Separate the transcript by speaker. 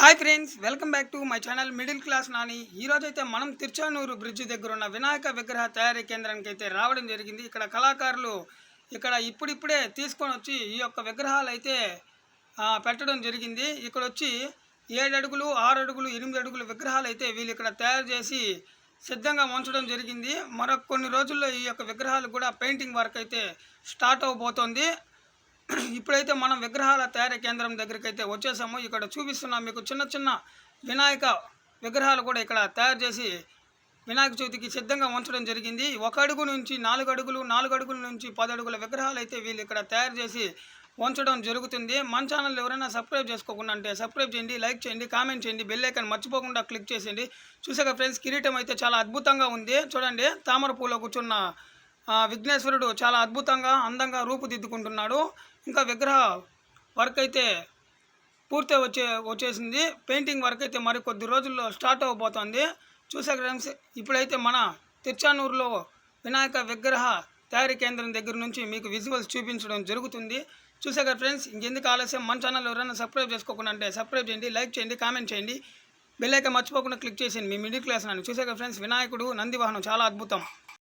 Speaker 1: Hi friends, welcome back to my channel middle class Nani. ఈరోజు అయితే మనం తిరుచానూరు బ్రిడ్జ్ దగ్గర ఉన్న వినాయక విగ్రహ తయారీ కేంద్రానికి అయితే రావడం జరిగింది. ఇక్కడ కళాకారులు ఇక్కడ ఇప్పుడిప్పుడే తీసుకొని వచ్చి ఈ యొక్క విగ్రహాలు అయితే పెట్టడం జరిగింది. ఇక్కడ వచ్చి 7 అడుగులు 6 అడుగులు 8 అడుగుల విగ్రహాలు అయితే వీళ్ళు ఇక్కడ తయారు చేసి సిద్ధంగా ఉంచడం జరిగింది. మరొక కొన్ని రోజుల్లో ఈ యొక్క విగ్రహాలు కూడా పెయింటింగ్ వర్క్ అయితే స్టార్ట్ అవబోతోంది. ఇప్పుడైతే మనం విగ్రహాల తయారీ కేంద్రం దగ్గరికి అయితే వచ్చేసాము. ఇక్కడ చూపిస్తున్నాం మీకు చిన్న చిన్న వినాయక విగ్రహాలు కూడా ఇక్కడ తయారు చేసి వినాయక చవితికి సిద్ధంగా ఉంచడం జరిగింది. 1 అడుగు నుంచి 4 అడుగులు 4 అడుగుల నుంచి 10 అడుగుల విగ్రహాలు అయితే వీళ్ళు ఇక్కడ తయారు చేసి ఉంచడం జరుగుతుంది. మన ఛానల్ ఎవరైనా సబ్స్క్రైబ్ చేసుకోకుండా అంటే సబ్స్క్రైబ్ చేయండి, లైక్ చేయండి, కామెంట్ చేయండి, బెల్ ఐకాన్ మర్చిపోకుండా క్లిక్ చేసేయండి. చూసాక ఫ్రెండ్స్, కిరీటం అయితే చాలా అద్భుతంగా ఉంది. చూడండి, తామర పూలో కూర్చున్న విఘ్నేశ్వరుడు చాలా అద్భుతంగా అందంగా రూపుదిద్దుకుంటున్నాడు. ఇంకా విగ్రహ వర్క్ అయితే పూర్తి వచ్చేసింది. పెయింటింగ్ వర్క్ అయితే మరి కొద్ది రోజుల్లో స్టార్ట్ అవబోతోంది. చూసాక ఫ్రెండ్స్, ఇప్పుడైతే మన తిరుచానూరులో వినాయక విగ్రహ తయారీ కేంద్రం దగ్గర నుంచి మీకు విజువల్స్ చూపించడం జరుగుతుంది. చూసాక ఫ్రెండ్స్, ఇంకెందుకు ఆలస్యం, మన ఛానల్ ఎవరైనా సబ్స్క్రైబ్ చేసుకోకుండా అంటే సబ్స్క్రైబ్ చేయండి, లైక్ చేయండి, కామెంట్ చేయండి, బెల్ ఐకాన్ మర్చిపోకుండా క్లిక్ చేసేయండి. మీ మిడిల్ క్లాస్ నాని. చూసాక ఫ్రెండ్స్, వినాయకుడు నంది వాహనం చాలా అద్భుతం.